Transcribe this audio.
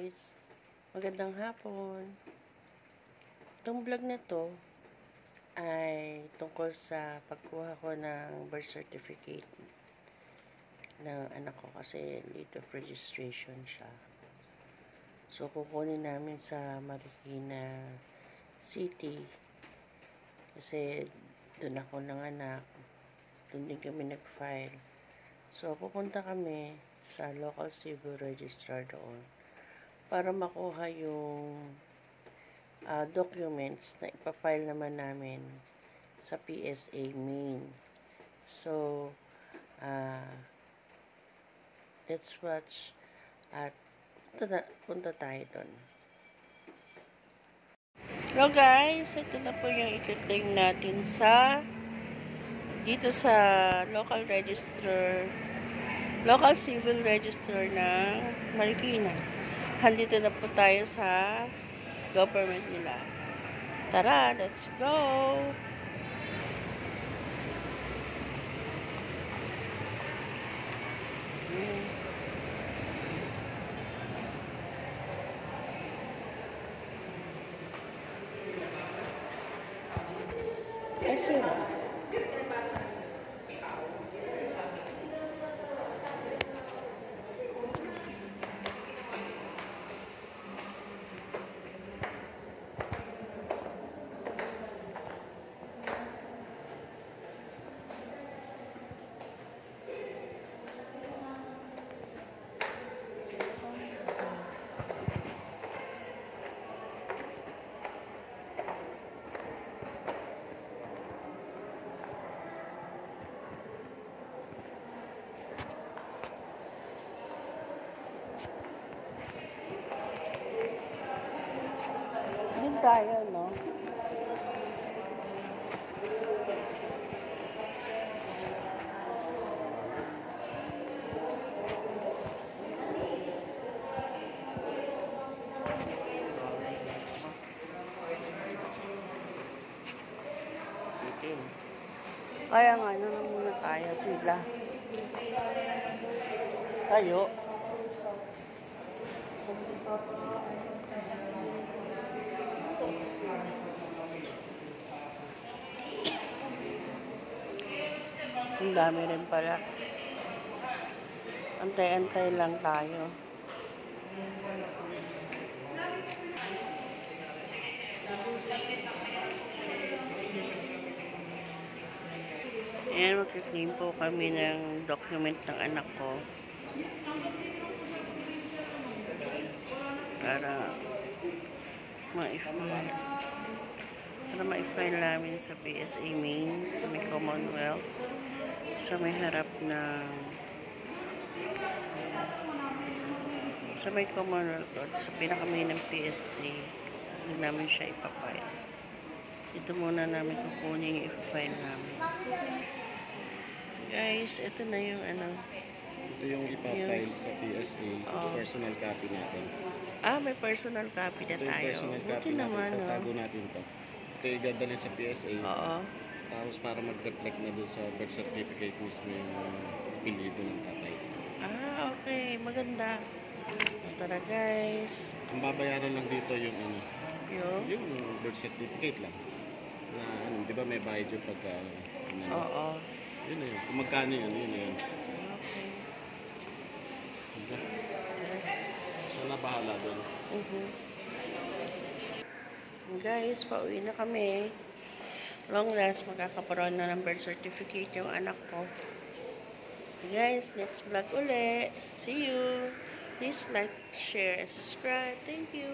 guys, magandang hapon. Itong vlog na to ay tungkol sa pagkuha ko ng birth certificate ng anak ko kasi late of registration siya. So kukunin namin sa Marikina City kasi doon ako nanganak, doon din kami nag-file. So pupunta kami sa local civil registrar doon para makuha yung documents na ipafile naman namin sa PSA main. So let's watch at punta tayo doon. Hello guys, ito na po yung ikot-lane natin dito sa local civil register ng Marikina. Handito na po tayo sa government nila. Tara, let's go! Kasi din tayo, no? Kaya nga, ano na muna tayo, pila. Tayo. Ang dami rin pala. Antay-antay lang tayo. Ayan, magkiklaim po kami ng document ng anak ko. Para ma-file namin sa PSA main, sa may Commonwealth, sa may harap ng sa may Commonwealth at sa pinaka-main ng PSA. Hindi namin siya ipapile. Ito muna namin kukunin yung i-file namin. Guys, ito na yung ito yung ipapile sa PSA, personal copy natin. May personal copy na tayo. Ito yung personal copy natin, tatago natin to. Ito yung dadalhin sa PSA. Tapos para mag-reflect na dun sa birth certificate mismo yung apelyido ng tatay. Okay. Maganda. Tara guys. Ang babayaran lang dito yung yung birth certificate lang. Na di ba may bayad yung pagka yun na yun. Kung magkano yun na yun. Okay. So na bahala dun. Guys, pauwi na kami. Long last, magkakaparoon na ng birth certificate yung anak ko. Guys, next vlog uli. See you. Please like, share, and subscribe. Thank you.